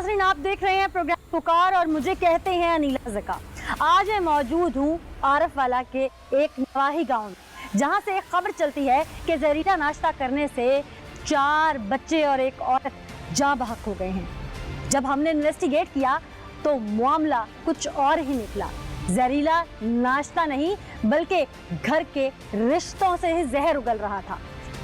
नाज़रीन, आप देख रहे हैं प्रोग्राम पुकार और मुझे कहते हैं अनीला ज़का। आज मैं मौजूद हूँ आरफवाला के एक नवाही गांव में, जहाँ से एक खबर चलती है कि जहरीला नाश्ता करने से 4 बच्चे और एक औरत जाँ बहक हो गए हैं। जब हमने इन्वेस्टिगेट किया तो मामला कुछ और ही निकला। जहरीला नाश्ता नहीं बल्कि घर के रिश्तों से ही जहर उगल रहा था।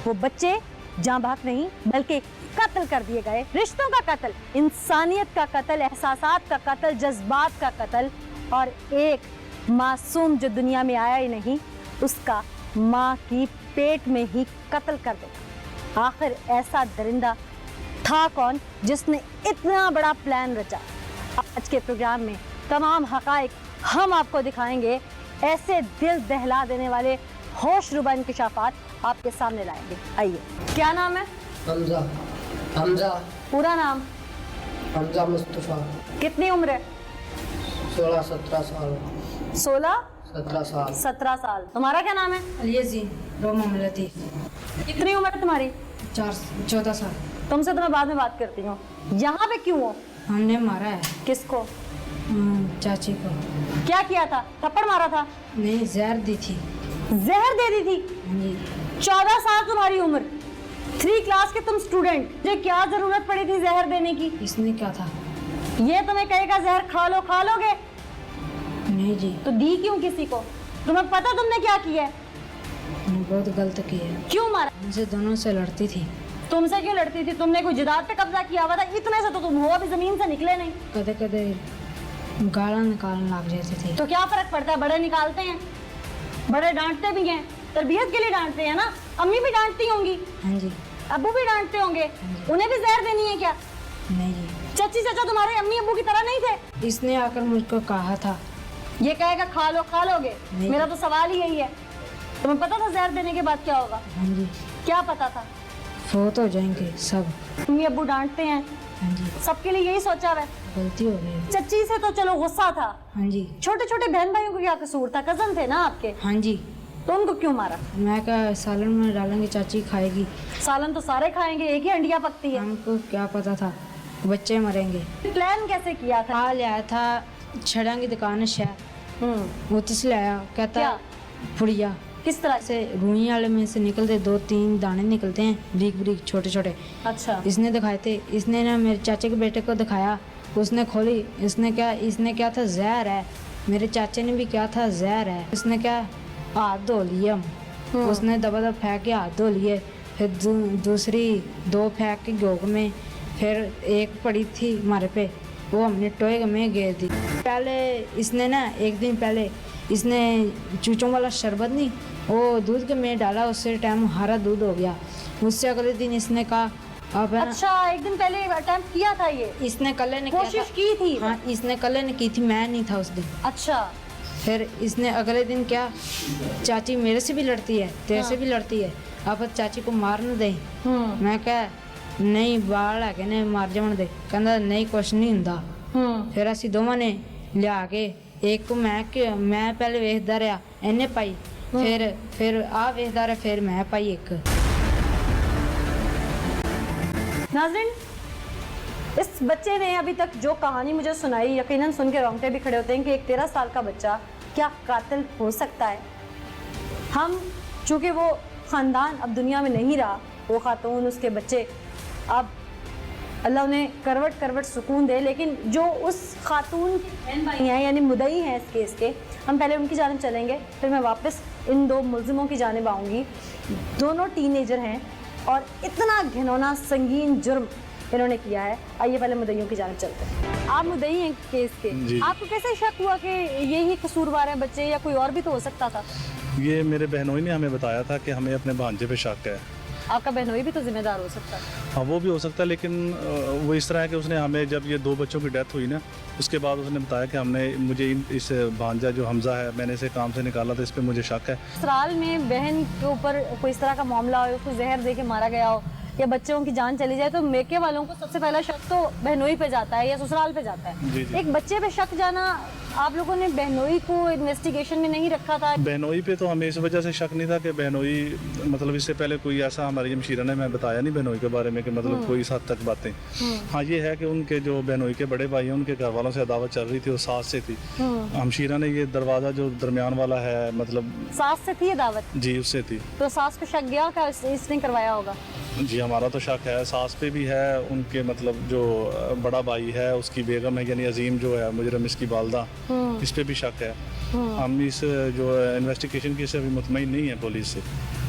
वो बच्चे जाँ बहक नहीं बल्कि कत्ल कर दिए गए। रिश्तों का कत्ल, इंसानियत का कत्ल, एहसासात का कत्ल, जज्बात का कत्ल, और एक मासूम जो दुनिया में आया ही नहीं उसका माँ की पेट में ही कत्ल कर देता। आखिर ऐसा दरिंदा था कौन जिसने इतना बड़ा प्लान रचा? आज के प्रोग्राम में तमाम हकाइक हम आपको दिखाएंगे। ऐसे दिल दहला देने वाले होशरुबा इंकशाफात आपके सामने लाएंगे। आइए, क्या नाम है? हमजा। हमजा। पूरा नाम? हमजा मुस्तफा। कितनी उम्र है? 16-17 साल। 16-17 साल। तुम्हारा क्या नाम है? अलियज़ीन रोमा लतीफ़। कितनी उम्र है तुम्हारी? 14 साल। तुमसे तो मैं बाद में बात करती हूँ। यहाँ पे क्यों हो? हमने मारा है। किसको? चाची को। क्या किया था? थप्पड़ मारा था? नहीं, जहर दी थी। जहर दे दी थी? जी। 14 साल तुम्हारी उम्र, 3 क्लास के तुम स्टूडेंट, ये क्या जरूरत पड़ी थी जहर देने की? इसने क्या था? ये तुम्हें कहेगा जहर खा लो, खा लोगे? नहीं जी। तो दी क्यों किसी को? तुम्हें पता तुमने क्या किया है? मैंने बहुत गलत किया है। क्यों मारा? मुझसे दोनों से लड़ती थी। तुमसे क्यों लड़ती थी? तुमने कोई जायदाद पे कब्जा किया हुआ था? इतने से तो तुम हो अभी जमीन से निकले नहीं। कदे कदे गाला निकालने लग जाती थी। तो क्या फर्क पड़ता है? बड़े निकालते हैं, बड़े डांटते भी हैं, तरबियत के लिए डांटते हैं ना। अम्मी भी डांटती होंगी, हाँ जी। अब्बू भी डांटते होंगे, उन्हें भी जहर देनी है क्या? नहीं जी। चाची चाचा तुम्हारे अम्मी अब्बू की तरह नहीं थे? इसने आकर मुझको कहा था। ये कहेगा खा लो, खा लोगे? नहीं। मेरा तो सवाल ही यही है, तुम्हें पता था जहर देने के बाद क्या होगा? हाँ जी। क्या पता था? फोत हो जाएंगे सब। अम्मी अब्बू डांटते हैं, हाँ जी। सबके लिए यही सोचा हुआ है। गलती हो गई। चच्ची से तो चलो गुस्सा था, हाँ जी। छोटे छोटे बहन भाइयों को क्या कसूर था? कजन थे ना आपके, हाँ जी। तो उनको क्यों मारा? मैं क्या सालन में डालेंगे, चाची खाएगी। सालन तो सारे खाएंगे, एक ही हंडिया पकती है। हमको क्या पता था बच्चे मरेंगे। प्लान कैसे किया था? आ लिया था छड़ा की दुकान है शहर, वो तिस लाया। कहता क्या? फुड़िया। किस तरह से? से रुई वाले में से निकलते 2-3 दाने निकलते हैं, ब्रीक ब्रीक छोटे छोटे। अच्छा। इसने दिखाए थे। इसने ना मेरे चाचे के बेटे को दिखाया, उसने खोली। इसने क्या था, जहर है। मेरे चाचे ने भी क्या था, जहर है। इसने क्या, हाथ धो लिए हम। उसने दबा दब फेंक के हाथ धो लिए। फिर दूसरी 2 फेंक के गोग में, फिर एक पड़ी थी हमारे पे, वो हमने टोए में गिर दी। पहले इसने ना, एक दिन पहले इसने चूचों वाला शरबत नहीं, वो दूध के में डाला, उससे टाइम हरा दूध हो गया। उससे अगले दिन इसने कहा अब है ना। अच्छा, एक दिन पहले अटेम्प्ट किया था ये? इसने कल ने कोशिश की थी? हाँ, इसने कल ने की थी, मैं नहीं था उस दिन। अच्छा। फिर इसने अगले दिन क्या, चाची मेरे से भी लड़ती है, तेरे से भी लड़ती है, अब चाची को मार न दे। मैं क्या, नहीं बाल है ने मार जावन दे। कहता नहीं कुछ नहीं हुंदा। फिर असी दोवां ने लिया के, एक को मैं पहले वेखदा रहा, इन्हें पाई, फिर आ वेखदा रहा, फिर मैं पाई एक। नाज़रीन, इस बच्चे ने अभी तक जो कहानी मुझे सुनाई, यकीनन सुन के रोंगटे भी खड़े होते हैं कि एक 13 साल का बच्चा क्या कातिल हो सकता है। हम चूँकि वो ख़ानदान अब दुनिया में नहीं रहा, वो खातून, उसके बच्चे, अब अल्लाह उन्हें करवट करवट सुकून दे, लेकिन जो उस खातून के बहन भाई हैं यानी मुदई हैं इस केस के, हम पहले उनकी जानिब चलेंगे, फिर मैं वापस इन 2 मुल्ज़िमों की जानिब आऊँगी। दोनों टीनेजर हैं और इतना घिनौना संगीन जुर्म इन्होंने किया है। आइए पहले मुदईयों की जानिब चलते हैं। आप मुदई हैं केस के, आपको कैसे शक हुआ कि यही कसूरवार है बच्चे, या कोई और भी तो हो सकता था? ये मेरे बहनोई ने हमें बताया था कि हमें अपने भांजे पे शक है। आपका बहनोई भी तो जिम्मेदार हो सकता है। हाँ, वो भी हो सकता है, लेकिन वो इस तरह है कि उसने हमें, जब ये 2 बच्चों की डेथ हुई ना, उसके बाद उसने बताया कि मुझे इस भांजा जो हमजा है, मैंने इसे काम से निकाला था, इस पर मुझे शक है। ससुराल में बहन के ऊपर कोई इस तरह का मामला हो, उसको जहर दे के मारा गया हो, या बच्चों की जान चली जाए, तो मेके वालों को सबसे पहला शक तो बहनोई पे जाता है या ससुराल पे जाता है। जी। एक बच्चे पे शक जाना आप लोगों ने बहनोई को इन्वेस्टिगेशन में नहीं रखा था? बहनोई पे तो हमें इस वजह से शक नहीं था कि बहनोई मतलब इससे पहले कोई ऐसा हमारी हमशीरा ने मैं बताया नहीं बहनोई के बारे में कि मतलब कोई इस हद तक बातें। हाँ ये है कि उनके जो बहनोई के बड़े भाई हैं उनके घर वालों से अदावत चल रही थी और सास से थी। हमशीरा ने ये दरवाज़ा जो दरमियान वाला है मतलब सास से थी ये दावत? जी उससे थी। तो सास को शक गया क्या इसने करवाया होगा? जी हमारा तो शक है, सास पे भी है, उनके मतलब जो बड़ा भाई है उसकी बेगम है यानी अजीम जो है मुजरम इसकी वालदा, इस पे भी शक है। हम इस जो इन्वेस्टिगेशन की से अभी मुतमईन नहीं है पुलिस से।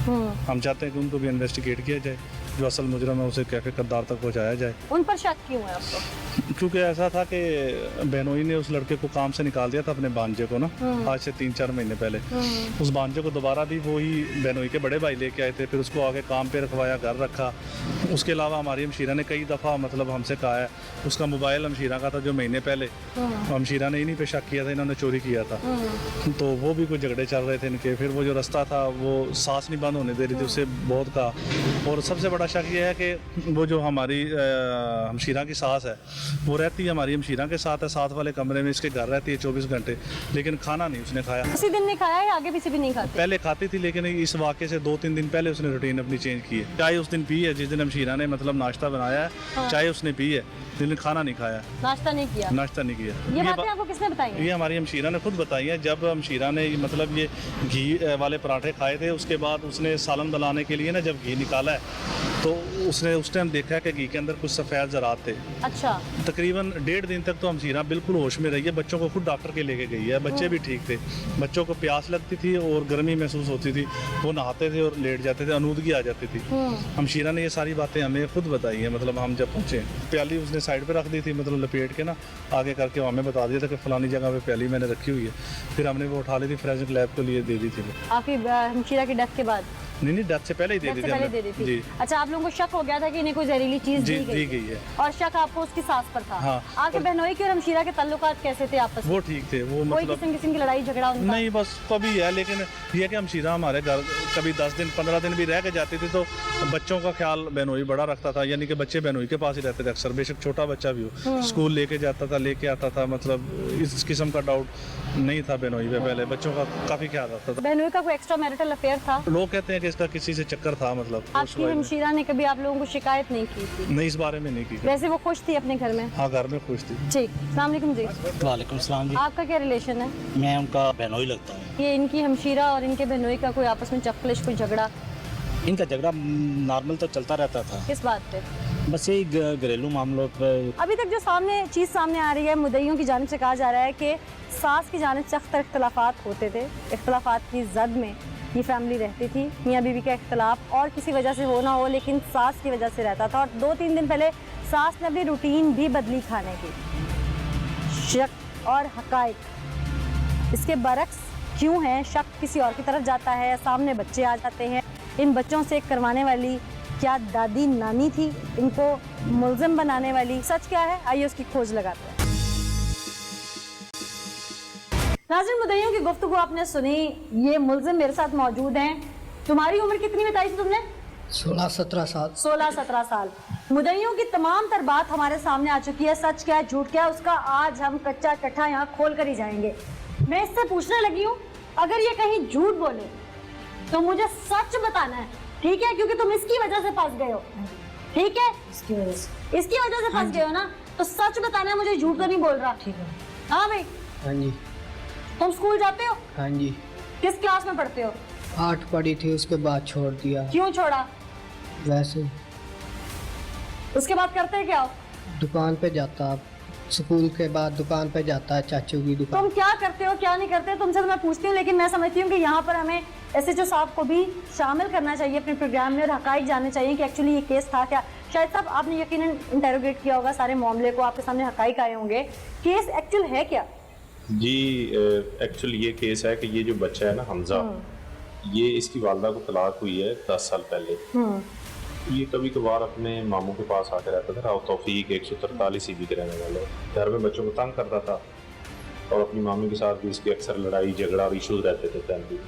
हम चाहते हैं कि उनको भी इन्वेस्टिगेट किया जाए, जो असल मुजरम है उसे कैफे कद्दार तक पहुँचाया जाए। उन पर शक क्यों है आपको? क्योंकि ऐसा था कि बहनोई ने उस लड़के को काम से निकाल दिया था अपने भांजे को ना, आज से 3-4 महीने पहले। उस भांजे को दोबारा भी वही बहनोई के बड़े भाई लेके आए थे, फिर उसको आगे काम पे रखवाया, घर रखा। उसके अलावा हमारी हमशीरा ने कई दफ़ा मतलब हमसे कहा है, उसका मोबाइल हमशीरा का था जो महीने पहले हमशीरा ने इन्हीं पे शक किया था इन्होंने चोरी किया था, तो वो भी कुछ झगड़े चल रहे थे इनके। फिर वो जो रास्ता था वो सांस नहीं बंद होने दे रही थी, उससे बहुत कहा। और सबसे बड़ा शक ये है कि वो जो हमारी हमशीरा की सास है वो रहती है हमारी हमशीरा के साथ है, साथ वाले कमरे में इसके घर रहती है 24 घंटे, लेकिन खाना नहीं उसने खाया। उसी दिन नहीं खाया या आगे पीछे भी नहीं खाती? पहले खाती थी लेकिन इस वाक़े से 2-3 दिन पहले उसने रूटीन अपनी चेंज की है। चाय उस दिन पी है जिस दिन हमशीरा ने मतलब नाश्ता बनाया है, चाय उसने पी है, लेकिन खाना नहीं खाया, नाश्ता नहीं किया। नाश्ता नहीं किया। ये बातें आपको किसने बताई हैं? ये हमारी हमशीरा ने खुद बताई है। जब हमशीरा ने मतलब ये घी वाले पराठे खाए थे उसके बाद उसने सालन बनाने के लिए ना जब घी निकाला है तो उसने उस टाइम देखा कि घी के अंदर कुछ सफ़ेद ज़रात थे। अच्छा। तकरीबन 1.5 दिन तक तो हमशीरा बिल्कुल होश में रही है, बच्चों को खुद डॉक्टर के लेके गई है, बच्चे भी ठीक थे, बच्चों को प्यास लगती थी और गर्मी महसूस होती थी, वो नहाते थे और लेट जाते थे, अनूदगी आ जाती थी। हमशीरा ने ये सारी बातें हमें खुद बताई हैं। मतलब हम जब पहुँचे प्याली उसने साइड पर रख दी थी, मतलब लपेट के ना आगे करके हमें बता दिया था कि फ़लानी जगह पे प्याली मैंने रखी हुई है। फिर हमने वो उठा ली थी, फोरेंसिक लैब के लिए दे दी थी। आपकी हमशीरा की डेथ के बाद? नहीं डेथ से पहले ही दे दी थी हमने। जी। अच्छा, आप लोगों को शक हो गया था कि इन्हें कोई जहरीली चीज दी गई है और शक आपको उसकी सास पर था। हाँ। आपके बहनोई के और हमशीरा के ताल्लुकात कैसे थे आपस में? वो ठीक थे, वो कोई मतलब किस्म की लड़ाई झगड़ा उनका? नहीं, बस कभी है, लेकिन ये कि हमशीरा हमारे घर कभी 10 दिन 15 दिन भी रह के जाती थी तो बच्चों का ख्याल बहनोई बड़ा रखता था, यानी कि बच्चे बहनोई के पास ही रहते थे अक्सर, बेशक छोटा बच्चा भी हो, स्कूल लेके जाता था, लेके आता था। मतलब इस किस्म का डाउट नहीं था बहनोई पे, पहले बच्चों का काफ़ी ख्याल रखता था। बहनोई का कोई एक्स्ट्रा मैरिटल अफेयर था? लोग कहते हैं कि इसका किसी से चक्कर था। मतलब आपकी हमशीरा ने कभी आप लोगों को शिकायत नहीं की थी? नहीं, इस बारे में नहीं की। वैसे वो खुश थी अपने घर में? हाँ, घर में खुश थी। जी। अस्सलाम वालेकुम जी। वालेकुम सलाम जी। आपका क्या रिलेशन है? मैं उनका बहनोई लगता हूँ। ये इनकी हमशीरा और इनके बहनोई का कोई आपस में चक्कलिश, कोई झगड़ा? इनका झगड़ा नॉर्मल तो चलता रहता था, किस बात पे? बस यही घरेलू मामलों पर। अभी तक जो चीज़ सामने आ रही है, मुद्दईयों की जानिब से कहा जा रहा है कि सास की जानिब से अख्तर इख्तलाफात होते थे, इख्तलाफात की जद में ये फैमिली रहती थी, मियाँ बीवी का इख्तलाफ और किसी वजह से हो ना हो लेकिन सास की वजह से रहता था। और 2-3 दिन पहले सास ने अपनी रूटीन भी बदली खाने की। शक और हकायक इसके बरक्स क्यों हैं? शक किसी और की तरफ जाता है, सामने बच्चे आ जाते हैं। इन बच्चों से करवाने वाली क्या दादी नानी थी इनको मुलजिम बनाने वाली? सच क्या है, आइए उसकी खोज लगाते हैं। नाज़रीन, मुद्दईयों की गुफ्तगू आपने सुनी, ये मुलजिम मेरे साथ मौजूद हैं। तुम्हारी उम्र कितनी बताई थी तुमने? 16-17 साल। 16-17 साल। मुद्दईयों की तमाम तर बात हमारे सामने आ चुकी है, सच क्या है झूठ क्या है उसका आज हम कच्चा कट्ठा यहाँ खोल कर ही जाएंगे। मैं इससे पूछने लगी हूँ, अगर ये कहीं झूठ बोले तो मुझे सच बताना है, ठीक है? क्योंकि तुम इसकी वजह से फंस गए हो, ठीक है? इसकी वजह से फंस गए हो ना, तो सच बताना है मुझे, झूठ तो नहीं बोल रहा, ठीक है? हाँ भाई। हाँ जी। तुम स्कूल जाते हो? हाँ जी। किस क्लास में पढ़ते हो? 8 पढ़ी थी, उसके बाद छोड़ दिया। क्यों छोड़ा? वैसे। उसके बाद करते क्या हो? दुकान पे जाता, स्कूल के बाद दुकान पे जाता है, चाचू की दुकान। तुम क्या करते हो क्या नहीं करते तुमसे तो मैं पूछती हूँ, लेकिन मैं समझती हूँ कि यहाँ पर हमें SHO साहब को भी शामिल करना चाहिए अपने प्रोग्राम में और हकाइक जानने चाहिए कि एक्चुअली ये केस था क्या। शायद साहब आपने यकीनन इंटेरोगेट किया होगा सारे मामले को, आपके सामने हकाइक आए होंगे, केस एक्चुअल है क्या? जी, एक्चुअली ये केस है कि ये जो बच्चा है ना हमजा, ये इसकी वालदा को तलाक हुई है 10 साल पहले। ये कभी कभार अपने मामू के पास आकर रहता था। राव तौफीक 143 ईबी के रहने वाले, घर में बच्चों को तंग करता था और अपनी मामी के साथ भी इसकी अक्सर लड़ाई झगड़ा और इशूज रहते थे फैमिली में।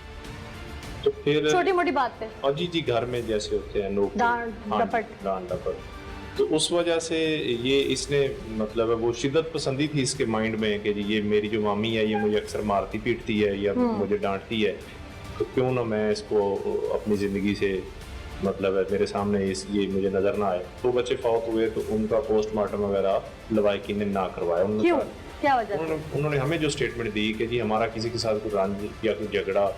तो फिर छोटी मोटी बात पे और जी घर में जैसे होते हैं लोग डांट डपट। तो उस वजह से ये इसने मतलब है वो शिद्दत पसंदी थी इसके माइंड में कि जी ये मेरी जो मामी है ये मुझे अक्सर मारती पीटती है या मुझे डांटती है, तो क्यों ना मैं इसको अपनी ज़िंदगी से मतलब है मेरे सामने ये मुझे नज़र ना आए। तो बच्चे फौत हुए तो उनका पोस्टमार्टम वगैरह लवाहिकी ने ना करवाया। क्यों, क्या वजह? उन्होंने हमें जो स्टेटमेंट दी कि जी हमारा किसी के साथ कोई रंज या कोई झगड़ा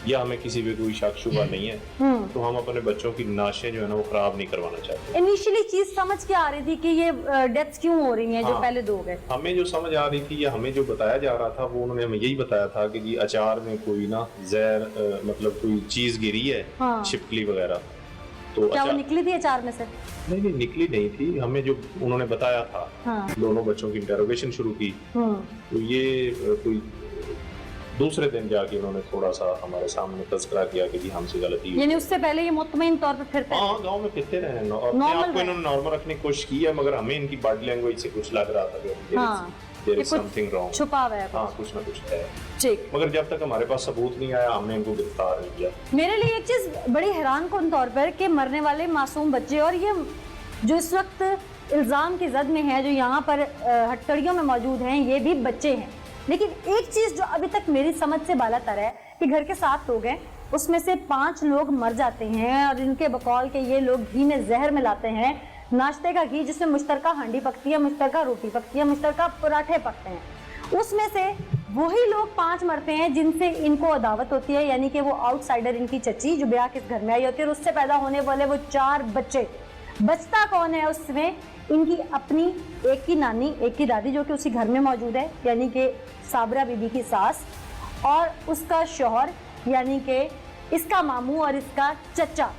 या हमें किसी पे कोई शक शुबा नहीं है, तो हम अपने बच्चों की नाशें जो है ना वो खराब नहीं करवाना चाहते। इनिशियली चीज समझ के आ रही थी कि ये डेथ्स क्यों हो रही हैं जो पहले दो गए? हमें जो समझ आ रही थी या हमें जो बताया जा रहा था वो उन्होंने हमें यही बताया था कि जी अचार में कोई ना जहर मतलब कोई चीज गिरी है, छिपकली वगैरह। तो क्या वो निकली थी अचार में से? नहीं निकली नहीं थी, हमें जो उन्होंने बताया था। दोनों बच्चों की इंटेरोगेशन शुरू की तो ये कोई दूसरे दिन जाके उन्होंने थोड़ा सा हमारे सामने तज़किरा किया कि जी हमसे गलती हुई। यानी उससे पहले ये मुतमईन तौर पे फिरते हाँ गांव में फिरते रहे अपने आप को इन्होंने नॉर्मल रखने की कोशिश की है, मगर हमें इनकी बॉडी लैंग्वेज से कुछ लग रहा था कि देयर इज समथिंग रॉन्ग, छुपा हुआ है। हाँ कुछ ना कुछ है। ठीक, मगर जब तक हमारे पास सबूत नहीं आया हमने इनको गिरफ्तार नहीं किया। मेरे लिए एक चीज बड़ी हैरान कुन तौर पर कि मरने वाले मासूम बच्चे और ये जो इस वक्त इल्ज़ाम की जद में है जो यहाँ पर हथकड़ियों में मौजूद हैं ये भी बच्चे हैं। लेकिन एक चीज़ जो अभी तक मेरी समझ से बालातर है कि घर के 7 लोग हैं, उसमें से 5 लोग मर जाते हैं और इनके बकौल के ये लोग घी में जहर मिलाते हैं, नाश्ते का घी जिसमें मुश्तरका हांडी पकती है, मुश्तरका रोटी पकती है, मुश्तरका पराठे पकते हैं, उसमें से वही लोग 5 मरते हैं जिनसे इनको अदावत होती है, यानी कि वो आउटसाइडर इनकी चची जो ब्याह के इस घर में आई होती है और उससे पैदा होने वाले वो 4 बच्चे। बचता कौन है उसमें? इनकी अपनी एक की नानी, एक की दादी जो कि उसी घर में मौजूद है, यानी कि साबरा बीबी की सास, और उसका शौहर यानी कि इसका मामू और इसका चचा।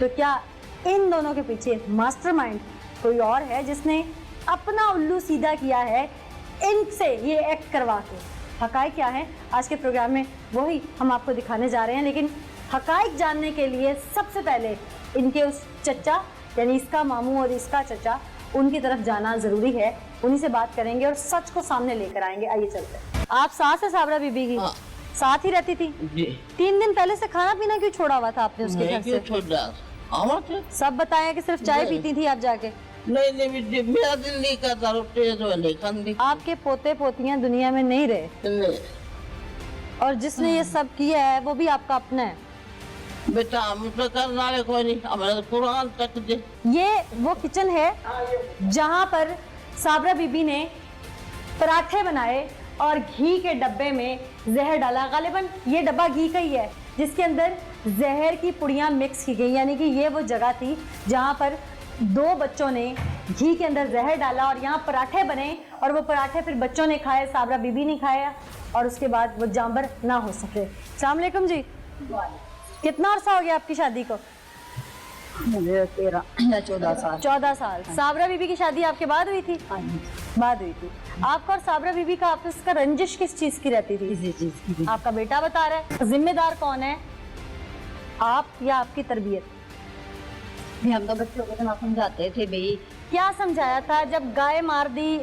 तो क्या इन दोनों के पीछे मास्टरमाइंड कोई और है जिसने अपना उल्लू सीधा किया है इनसे ये एक्ट करवा के? हकाइक क्या है आज के प्रोग्राम में वही हम आपको दिखाने जा रहे हैं, लेकिन हकाइक जानने के लिए सबसे पहले इनके उस चचा यानी इसका मामू और इसका चचा उनकी तरफ जाना जरूरी है, उन्हीं से बात करेंगे और सच को सामने लेकर आएंगे। आइए चलते हैं। आप सास है साबरा बीबी की? साथ ही रहती थी जी। 3 दिन पहले से खाना पीना क्यों छोड़ा हुआ था आपने उसके घर से? सब बताया कि सिर्फ चाय पीती थी आप जाके? नहीं मेरा दिल नहीं करता रोटी तो नहीं खाती। आपके पोते पोतियां दुनिया में नहीं रहे नहीं। और जिसने ये सब किया है वो भी आपका अपना है? बेटा हम तो करना है कोई नहीं, हमारा कुरान तक दे। ये वो किचन है जहाँ पर साबरा बीबी ने पराठे बनाए और घी के डब्बे में जहर डाला। गालिबन ये डब्बा घी का ही है जिसके अंदर जहर की पुड़ियाँ मिक्स की गई, यानी कि ये वो जगह थी जहाँ पर 2 बच्चों ने घी के अंदर जहर डाला और यहाँ पराठे बने और वो पराठे फिर बच्चों ने खाए, साबरा बीबी ने खाया और उसके बाद वो जानवर ना हो सके। अस्सलाम वालेकुम जी। कितना अर्सा हो गया आपकी शादी को? मुझे 13 या 14 साल। 14 साल। साबरा बीबी की शादी आपके बाद हुई थी? बाद हुई थी। आपका और साबरा बीबी का आपस का रंजिश किस चीज की रहती थी? किसी चीज की। आपका बेटा बता रहा है। जिम्मेदार कौन है, आप या आपकी तरबियत? हम तो बच्चों को ना समझाते थे भाई। क्या समझाया था जब गाय मार दी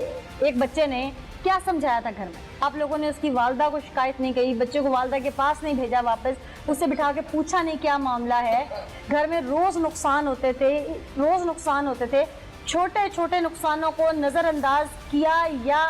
एक बच्चे ने? क्या समझाया था घर में? आप लोगों ने उसकी वालदा को शिकायत नहीं की, बच्चे को वालदा के पास नहीं भेजा वापस, उससे बिठा के पूछा नहीं क्या मामला है? घर में रोज नुकसान होते थे, छोटे छोटे नुकसानों को नज़रअंदाज किया या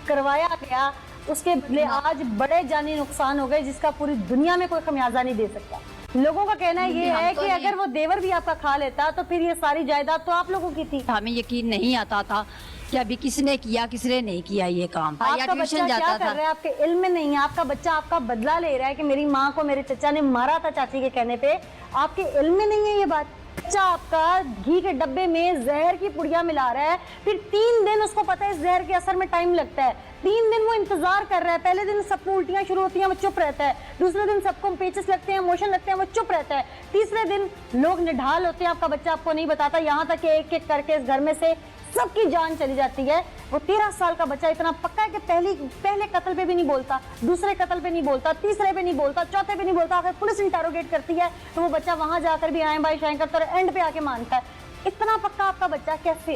करवाया गया, उसके बदले आज बड़े जानी नुकसान हो गए जिसका पूरी दुनिया में कोई खमियाजा नहीं दे सकता। लोगों का कहना ये है कि अगर वो देवर भी आपका खा लेता तो फिर ये सारी जायदाद तो आप लोगों की थी। हमें यकीन नहीं आता था कि अभी किसने किया किसने नहीं किया ये काम। आपका बच्चा क्या कर रहा है आपके इल्म में नहीं है? आपका बच्चा आपका बदला ले रहा है कि मेरी माँ को मेरे चचा ने मारा था चाची के कहने पे, आपके इल्म में नहीं है ये बात। बच्चा आपका घी के डब्बे में जहर की पुड़िया मिला रहा है, फिर 3 दिन उसको पता है इस जहर के असर में टाइम लगता है, 3 दिन वो इंतजार कर रहा है। पहले दिन सबको उल्टियां शुरू होती हैं वो चुप रहता है, दूसरे दिन सबको पेचिस लगते हैं, मोशन लगते हैं वो चुप रहता है, तीसरे दिन लोग निढाल होते हैं, आपका बच्चा आपको नहीं बताता, यहाँ तक कि एक एक करके इस घर में से सबकी जान चली जाती है। वो 13 साल का बच्चा इतना पक्का है कि पहले कत्ल पे भी नहीं बोलता, दूसरे कत्ल पे नहीं बोलता, तीसरे पे नहीं बोलता, चौथे पे नहीं बोलता, अगर पुलिस इंटरोगेट करती है तो वो बच्चा वहां जाकर भी आए बाई शाएं करता है, एंड पे आके मानता है। इतना पक्का आपका बच्चा कैसे?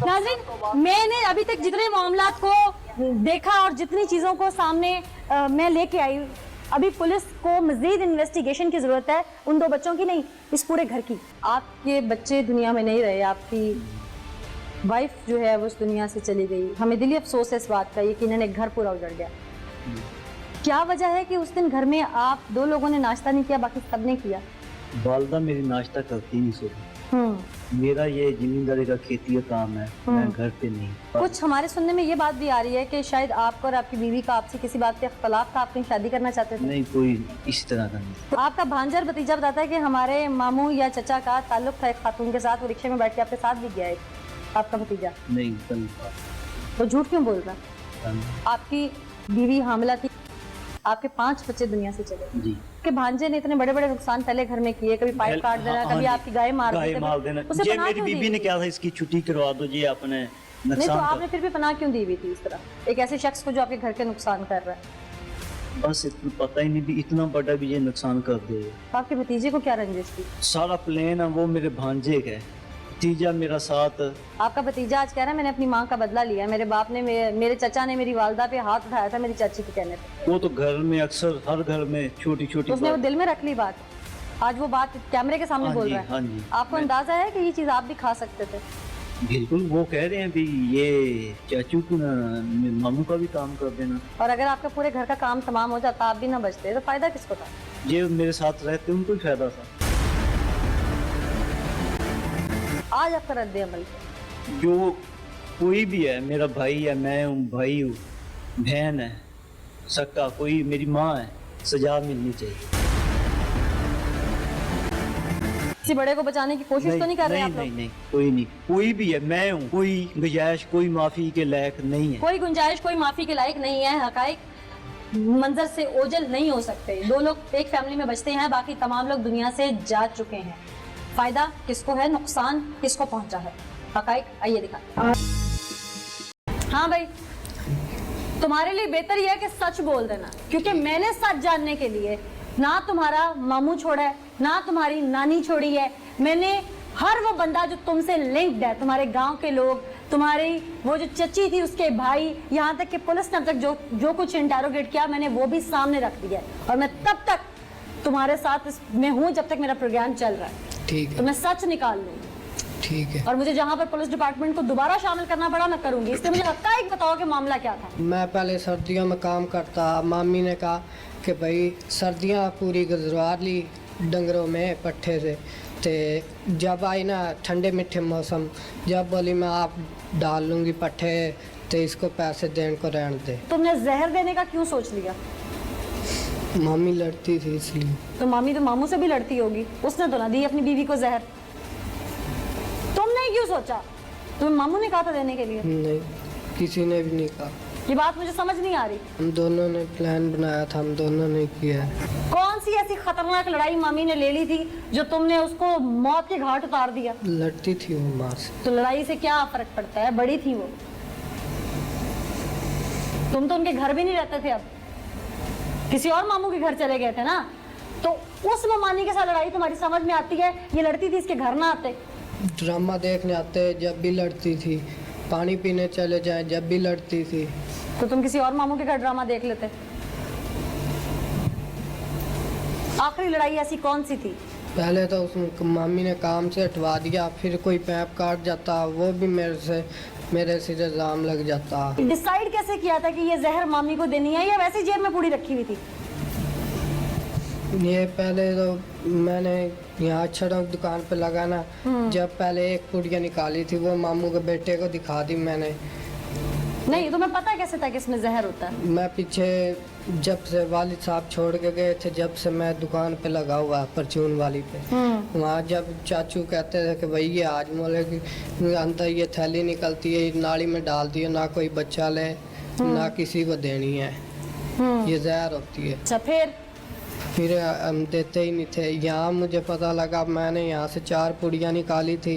नाज़रीन, मैंने अभी तक जितने मामलात को देखा और जितनी चीज़ों को सामने मैं लेके आई, अभी पुलिस को मजीद इन्वेस्टिगेशन की जरूरत है, उन 2 बच्चों की नहीं, इस पूरे घर की। आपके बच्चे दुनिया में नहीं रहे, आपकी वाइफ जो है वो उस दुनिया से चली गई। हमें दिली अफसोस है इस बात का, यकीनन एक घर पूरा उजड़ गया। क्या वजह है कि उस दिन घर में आप 2 लोगों ने नाश्ता नहीं किया, बाकी सब ने किया? वालदा मेरी नाश्ता करती नहीं सुबह। मेरा ये जिम्मेदारी का खेती का काम है, मैं घर पे नहीं। कुछ हमारे सुनने में ये बात भी आ रही है कि शायद आपको और आपकी बीवी का आपसे किसी बात पे इख्तलाफ था, आप कहीं शादी करना चाहते थे? नहीं, कोई इस तरह का नहीं। तो आपका भांजा और भतीजा बताता है कि हमारे मामू या चचा का ताल्लुक था एक खातून के साथ, वो रिक्शे में बैठ के आपके साथ भी गया है आपका भतीजा। नहीं, तो झूठ क्यों बोल रहा है? आपकी बीवी हामिला थी, आपके 5 बच्चे दुनिया से चले जी। के भांजे ने इतने बड़े बड़े नुकसान पहले घर में किए, कभी पाइप काट देना, कभी आपकी गाय मार देना। उसे ये पनाह मेरी क्यों बीबी दी? ने क्या था, इसकी छुट्टी करवा दो, ये अपने नहीं, तो नुकसान आपने फिर भी पनाह क्यों दी हुई थी इस तरह एक ऐसे शख्स को जो आपके घर के नुकसान कर रहा है? बस इतना पता ही नहीं भी इतना बड़ा भी ये नुकसान कर दे। आपके भतीजे को क्या रंजिश थी? सारा प्लान है वो मेरे भांजे का है, भतीजा मेरा साथ। आपका भतीजा आज कह रहा है मैंने अपनी माँ का बदला लिया, मेरे बाप ने मेरे चचा ने मेरी वालदा पे हाथ उठाया था मेरी चाची के कहने पे। वो तो घर में अक्सर हर घर में छोटी छोटी उसने वो दिल में रख ली बात, आज वो बात कैमरे के सामने बोल रहा है। हाँ जी। आपको अंदाजा है कि ये चीज आप भी खा सकते थे? बिल्कुल, वो कह रहे हैं भी ये चाचू को ना मामू का भी काम कर देना। और अगर आपका पूरे घर का काम तमाम हो जाता, आप भी ना बचते, तो फायदा किसको था? ये मेरे साथ रहते उनको ही फायदा था। आज आपका रद्द अमल जो कोई भी है, मेरा भाई है, मैं हूँ, भाई हूँ, बहन है, सक्का कोई मेरी माँ है, सजा मिलनी चाहिए। किसी बड़े को बचाने की कोशिश तो नहीं कर रहे आप लोग? नहीं, कोई नहीं, कोई भी है, मैं हूँ, कोई गुंजाइश कोई माफी के लायक नहीं है। कोई गुंजाइश कोई माफी के लायक नहीं है। हकाइक मंजर से ओझल नहीं हो सकते। 2 लोग एक फैमिली में बचते हैं, बाकी तमाम लोग दुनिया से जा चुके हैं। फायदा किसको है, नुकसान किसको पहुंचा है? हकाइक आइए दिखा। हाँ भाई, तुम्हारे लिए बेहतर यह है कि सच बोल देना, क्योंकि मैंने सच जानने के लिए ना तुम्हारा मामू छोड़ा है, ना तुम्हारी नानी छोड़ी है। मैंने हर वो बंदा जो तुमसे लिंक्ड है, तुम्हारे गांव के लोग, तुम्हारी वो जो चची थी उसके भाई, यहाँ तक कि पुलिस ने अब तक जो कुछ इंटेरोगेट किया मैंने वो भी सामने रख दिया है। और मैं तब तक तुम्हारे साथ में हूँ जब तक मेरा प्रोग्राम चल रहा है। ठीक तो है, मैं सच निकाल लूंगी। ठीक है। और मुझे जहाँ पर पुलिस डिपार्टमेंट को दोबारा शामिल करना पड़ा मैं करूंगी। इसलिए मुझे हकाइक बताओ कि मामला क्या था। मैं पहले सर्दियों में काम करता, मामी ने कहा कि भाई सर्दियाँ पूरी गुजरवा ली डंगरों में पट्ठे से, तो जब आई ना ठंडे मीठे मौसम, जब बोली मैं आप डाल लूँगी पट्ठे तो इसको पैसे देने को रहने दे। तुमने जहर देने का क्यों सोच लिया? मामी लड़ती थी इसलिए। तो मामी तो मामू से भी लड़ती होगी, उसने तो ना दी अपनी बीवी को जहर। तुमने क्यों सोचा? तुम्हें मामू ने कहा था देने के लिए? नहीं, किसी ने भी नहीं कहा। ये बात मुझे समझ नहीं आ रही। हम दोनों ने प्लान बनाया था, हम दोनों ने किया है। कौन सी ऐसी खतरनाक लड़ाई मामी ने ले ली थी जो तुमने उसको मौत के घाट उतार दिया? लड़ती थी वो माँ से। तो लड़ाई से क्या फर्क पड़ता है, बड़ी थी वो। तुम तो उनके घर भी नहीं रहते थे, अब किसी और मामू के घर चले गए थे ना। तो उस ममानी के साथ लड़ाई तुम्हारी समझ में आती है? ये लड़ती थी इसके घर ना आते? ड्रामा देखने आते जब भी लड़ती थी, पानी पीने चले जाए जब भी लड़ती थी। तो तुम किसी और मामू के घर ड्रामा देख लेते। आखिरी लड़ाई ऐसी कौन सी थी? पहले तो उस मामी ने काम से हटवा दिया, फिर कोई पैप काट जाता, वो भी मेरे सिर इल्जाम लग जाता। डिसाइड कैसे किया था कि ये जहर मामी को देनी है, या वैसे जेब में पूरी रखी हुई थी? ये पहले तो मैंने यहाँ छड़क दुकान पे लगाना, जब पहले एक पुड़िया निकाली थी वो मामू के बेटे को दिखा दी मैंने। नहीं, तुम्हें पता कैसे था कि इसमें जहर होता है? मैं पीछे जब से वालिद साहब छोड़ के गए थे, जब से मैं दुकान पे लगा हुआ परचून वाली पे, वहाँ जब चाचू कहते थे कि भाई ये आज मोले की अंदर ये थैली निकलती है, नाली में डाल दिए, ना कोई बच्चा ले ना किसी को देनी है, ये जहर होती है। अच्छा, फिर हम देते ही नहीं थे। यहाँ मुझे पता लगा, मैंने यहाँ से 4 पुड़िया निकाली थी,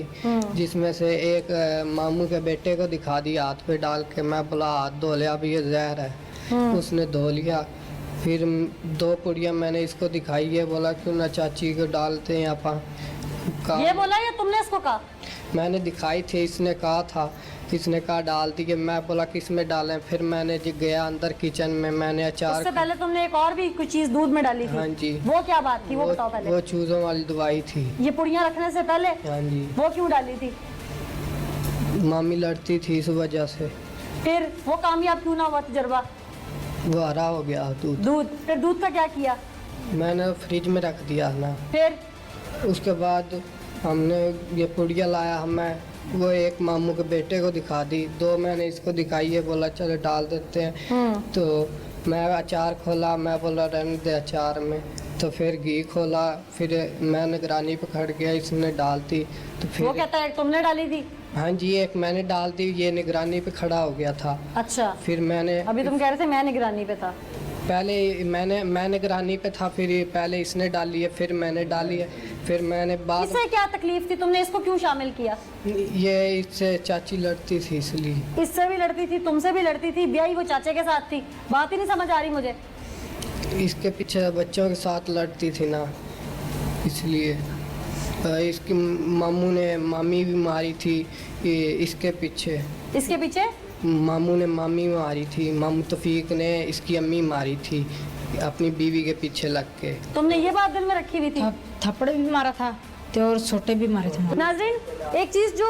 जिसमें से एक मामू के बेटे को दिखा दी हाथ पे डाल के। मैं बोला हाथ धो ले, अब ये जहर है। उसने धो लिया। फिर 2 पुड़िया मैंने इसको दिखाई, ये बोला क्यों ना चाची को डालते हैं यहाँ। ये बोला या तुमने इसको कहा? मैंने दिखाई थी, इसने कहा था इसने कहा डाल दिए। मैं बोला किस में डालें, फिर मैंने जी गया अंदर किचन में, मैंने अचार। उससे पहले तुमने एक और भी कुछ चीज दूध में डाली थी। हाँ जी। वो क्या बात थी, वो बताओ पहले। वो चूजों वाली दवाई थी। ये पुड़ियाँ रखने से पहले? हाँ जी। वो क्यों डाली थी? मामी लड़ती थी इस वजह से। फिर वो कामयाब क्यों ना हुआ तजर्बा? वो हरा हो गया दूध। फिर दूध का क्या किया? मैंने फ्रिज में रख दिया ना। फिर उसके बाद हमने ये पुड़िया लाया, हमें वो एक मामू के बेटे को दिखा दी, 2 मैंने इसको दिखाई है, बोला चलो डाल देते हैं। तो मैं अचार खोला, मैं बोला रहने दे अचार में। तो फिर घी खोला, फिर मैं निगरानी पे खड़ गया, इसने डाल दी। तो फिर वो कहता है तुमने डाली थी? हाँ जी, एक मैंने डाल दी, ये निगरानी पे खड़ा हो गया था। अच्छा। फिर मैंने अभी तुम कह रहे थे मैं निगरानी पे था। पहले मैं निगरानी पे था, फिर पहले इसने डाली है, फिर मैंने डाली है, फिर मैंने बाद। इससे क्या तकलीफ थी, तुमने इसको क्यों शामिल किया? ये इससे चाची लड़ती थी इसलिए। इससे भी लड़ती थी, तुमसे भी लड़ती थी, ब्याही वो चाचे के साथ थी, बात ही नहीं समझ आ रही मुझे। इसके पीछे बच्चों के साथ लड़ती थी ना, इसलिए। इसकी मामी भी मारी थी इसके पीछे। इसके पीछे मामू ने मामी मारी थी, मामू तौफीक ने इसकी अम्मी मारी थी अपनी बीवी के पीछे लग के। तुमने ये बात दिल में रखी हुई थी? थप्पड़ भी मारा था तो और छोटे भी मारे थे। नाज़रीन, एक चीज़ जो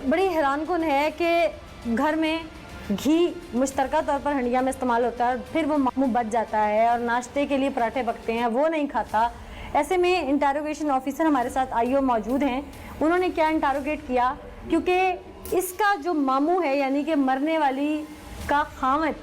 बड़ी हैरानकुन है कि घर में घी मुश्तरका तौर पर हंडिया में इस्तेमाल होता है, फिर वो मामू बच जाता है और नाश्ते के लिए पराठे पकते हैं, वो नहीं खाता। ऐसे में इंटरोगेशन ऑफिसर हमारे साथ आईओ मौजूद हैं। उन्होंने क्या इंटरोगेट किया, क्योंकि इसका जो मामू है यानी कि मरने वाली का खामद,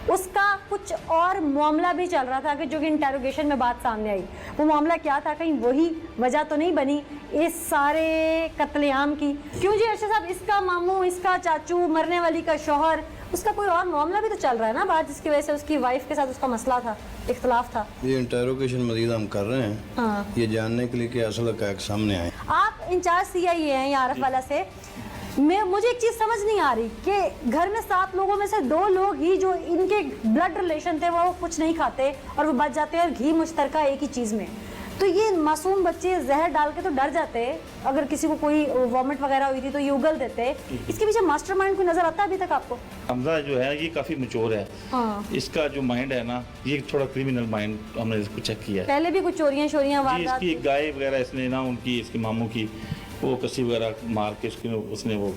उसका कुछ और मामला भी चल रहा था कि जो कि इंटरोगेशन में बात सामने आई। वो मामला क्या था, कहीं वही वजह तो नहीं बनी इस सारे कत्लेआम की? क्यों जी अर्शद साहब, इसका मामू, इसका चाचू, मरने वाली का शौहर, उसका कोई और मामला भी तो चल रहा है ना बात, जिसकी वजह से उसकी वाइफ के साथ उसका मसला था, इख्तलाफ था। ये इंटरोगेशन मजीद हम कर रहे हैं। हाँ। ये जानने के लिए कि असल हक़ाइक़ सामने आए। आप इंचार्ज CIA हैं यहाँ आरफ वाला से। मुझे एक चीज़ समझ नहीं आ रही कि घर में 7 लोगों में से 2 लोग ही जो इनके ब्लड रिलेशन थे वो कुछ नहीं खाते और वो बच जाते हैं, और घी मुश्तरका एक ही चीज़ में। तो ये मासूम बच्चे जहर डाल के तो डर जाते, अगर किसी को कोई वॉमिट वगैरह हुई थी तो ये उगल देते। इसके पीछे मास्टरमाइंड कोई नजर आता है अभी तक आपको? हमजा जो है ये काफ़ी मैच्योर है। हाँ। इसका जो माइंड है ना, ये थोड़ा क्रिमिनल माइंड हमने इसको चेक किया है। पहले भी कुछ चोरियां वारदात। इसकी गाय वगैरह इसने ना, उनकी इसके मामू की वो कसी वगैरह मार के उसने वो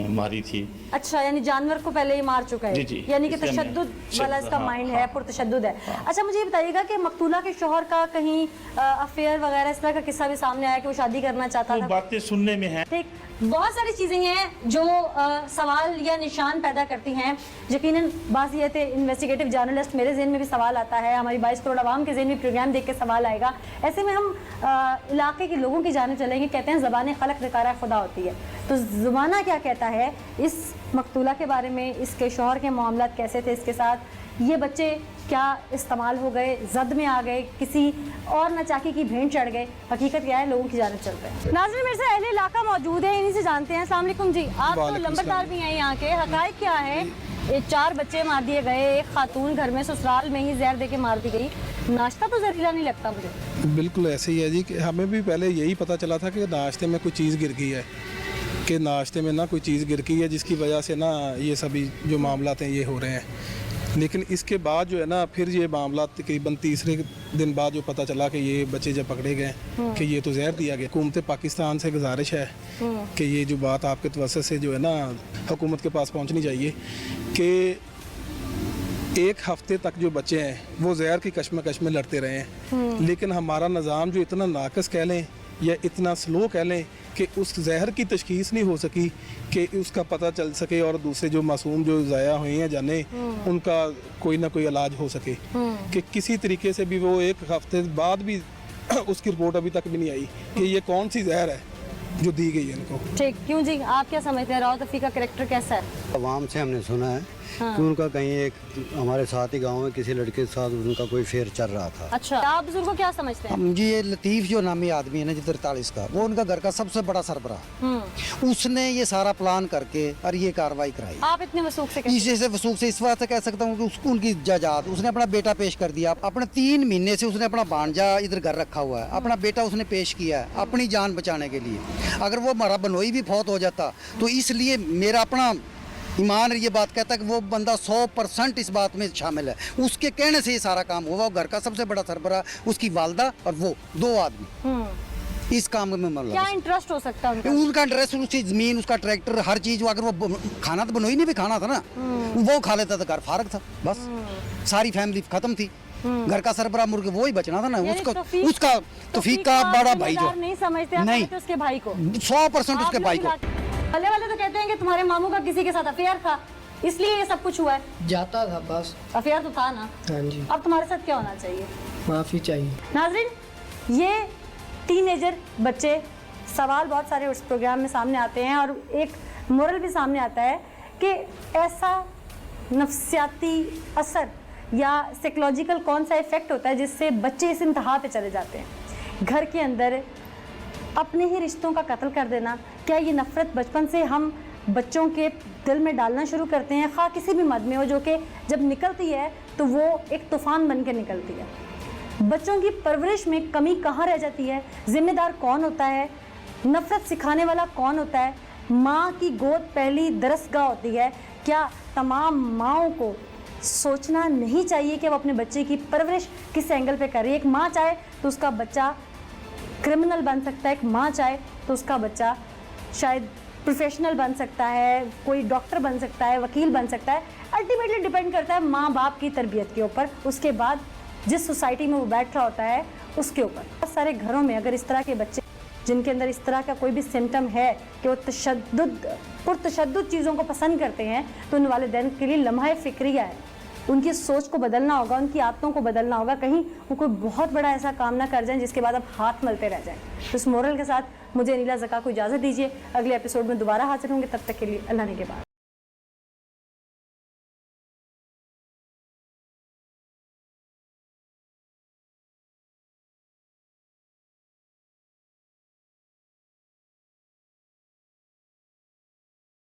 मारी थी। अच्छा, यानी जानवर को पहले ही मार चुका है। जी, जी। यानी कि तशद्दुद वाला इसका माइंड है, पुरतशद्दुद है। अच्छा, मुझे ये बताइएगा कि मकतूला के शौहर का कहीं अफेयर वगैरह इस तरह का किस्सा भी सामने आया कि वो शादी करना चाहता था? बातें सुनने में है। ठीक, बहुत सारी चीज़ें हैं जो सवाल या निशान पैदा करती हैं। यकीनन बाज़ियत इन्वेस्टिगेटिव जर्नलिस्ट, मेरे जहन में भी सवाल आता है, हमारी 22 करोड़ आवाम के जहन में प्रोग्राम देख के सवाल आएगा। ऐसे में हम इलाके के लोगों की जानिब चलेंगे। कहते हैं ज़बान खलक नकारा खुदा होती है, तो ज़माना क्या कहता है इस मकतूला के बारे में, इसके शौहर के मामलात कैसे थे इसके साथ, ये बच्चे क्या इस्तेमाल हो गए, जद में आ गए, किसी और नचाकी की भेंट चढ़ गए, हकीकत क्या है, लोगों की जानिब चलते हैं। नाज़रीन, मेरे से अहले इलाका मौजूद है, इन्हीं से जानते हैं। अस्सलाम वालेकुम जी, आप तो लंबरदार भी हैं यहाँ के, हक़ाइक़ क्या है? 4 बच्चे मार दिए गए, एक खातून घर में ससुराल में ही जहर दे के मार दी गई। नाश्ता तो जहरीला नहीं लगता मुझे। बिल्कुल ऐसे ही है जी, कि हमें भी पहले यही पता चला था कि नाश्ते में कोई चीज़ गिर गई है, कि नाश्ते में ना कोई चीज़ गिर गई है जिसकी वजह से ना ये सभी जो मामला हैं ये हो रहे हैं। लेकिन इसके बाद जो है ना, फिर ये मामला तकरीबन तीसरे दिन बाद जो पता चला कि ये बच्चे जब पकड़े गए कि ये तो जहर दिया गया। हुकूमत पाकिस्तान से गुजारिश है कि ये जो बात आपके तवज्जो से जो है ना हुकूमत के पास पहुंचनी चाहिए कि 1 हफ्ते तक जो बच्चे हैं वो जहर की कश्मकश में लड़ते रहे हैं, लेकिन हमारा निज़ाम जो इतना नाकस कह लें या इतना स्लो कह लें कि उस जहर की तशखीस नहीं हो सकी कि उसका पता चल सके और दूसरे जो मासूम जो ज़ाया हुए हैं जाने उनका कोई ना कोई इलाज हो सके, कि किसी तरीके से भी वो 1 हफ्ते बाद भी उसकी रिपोर्ट अभी तक भी नहीं आई कि ये कौन सी जहर है जो दी गई है इनको। ठीक, क्यों जी, आप क्या समझते हैं रावत रफ़ी का कैरेक्टर कैसा है? आवाम से हमने सुना है कि उनका कहीं एक हमारे साथ ही गांव में किसी लड़के के साथ उनका कोई फेर चल रहा था। अच्छा, आप बुजुर्ग को क्या समझते हैं? जी, ये लतीफ़ जो नामी आदमी है ना, जो 43 का, वो उनका घर का सबसे बड़ा सरबराह, उसने ये सारा प्लान करके और ये कार्रवाई कराई। आप इतने वसूख से वसूख से इस बात से कह सकता हूँ कि उसको उनकी जायदाद उसने अपना बेटा पेश कर दिया। अपने 3 महीने से उसने अपना भांजा इधर घर रखा हुआ है, अपना बेटा उसने पेश किया है अपनी जान बचाने के लिए। अगर वो हमारा बनोई भी फौत हो जाता तो इसलिए मेरा अपना ईमान ये बात कहता है कि वो बंदा 100% इस बात में शामिल है, उसके कहने से ये सारा काम हुआ। वो घर का सबसे बड़ा सरबराह, उसकी वालदा और वो 2 आदमी इस काम में मतलब क्या इंटरेस्ट हो सकता है उनका इंटरेस्ट, उसकी जमीन, उसका ट्रैक्टर, हर चीज। अगर वो खाना तो बनोई नहीं भी खाना था ना, वो खा लेता था, घर फारग था, बस सारी फैमिली खत्म थी। घर का सरबराह मुर्गे वो ही बचना था ना, उसका तौफीक का बड़ा भाई जो नहीं समझते नहीं उसके भाई को 100% उसके भाई को। वाले वाले तो कहते हैं कि तुम्हारे मामू का किसी के साथ अफेयर था, इसलिए ये सब कुछ हुआ है। जाता था बस। अफेयर तो था ना। हाँ जी। अब तुम्हारे साथ क्या होना चाहिए? माफ़ी चाहिए। नाजरीन, ये टीनेजर बच्चे सवाल बहुत सारे उस प्रोग्राम में सामने आते हैं और एक मोरल भी सामने आता है कि ऐसा नफ्सियाती असर या साइकोलॉजिकल कौन सा इफेक्ट होता है जिससे बच्चे इस इंतहा पे चले जाते हैं। घर के अंदर अपने ही रिश्तों का कत्ल कर देना, क्या ये नफ़रत बचपन से हम बच्चों के दिल में डालना शुरू करते हैं, खा किसी भी मद में हो, जो कि जब निकलती है तो वो एक तूफ़ान बन के निकलती है। बच्चों की परवरिश में कमी कहाँ रह जाती है? ज़िम्मेदार कौन होता है? नफ़रत सिखाने वाला कौन होता है? माँ की गोद पहली दरसगाह होती है। क्या तमाम माँओं को सोचना नहीं चाहिए कि वो अपने बच्चे की परवरिश किस एंगल पे कर रही है? एक माँ चाहे तो उसका बच्चा क्रिमिनल बन सकता है, एक माँ चाहे तो उसका बच्चा शायद प्रोफेशनल बन सकता है, कोई डॉक्टर बन सकता है, वकील बन सकता है। अल्टीमेटली डिपेंड करता है माँ बाप की तरबियत के ऊपर, उसके बाद जिस सोसाइटी में वो बैठ रहा होता है उसके ऊपर। बहुत सारे घरों में अगर इस तरह के बच्चे जिनके अंदर इस तरह का कोई भी सिम्टम है कि वो पुरतशद्दुद चीज़ों को पसंद करते हैं, तो उन वालिदैन के लिए लम्हा फ़िक्रिया है। उनकी सोच को बदलना होगा, उनकी आदतों को बदलना होगा, कहीं वो कोई बहुत बड़ा ऐसा काम ना कर जाएं जिसके बाद आप हाथ मलते रह जाएं। तो इस मोरल के साथ मुझे अनीला ज़का को इजाज़त दीजिए। अगले एपिसोड में दोबारा हाजिर होंगे, तब तक के लिए अल्लाह ने के बाद।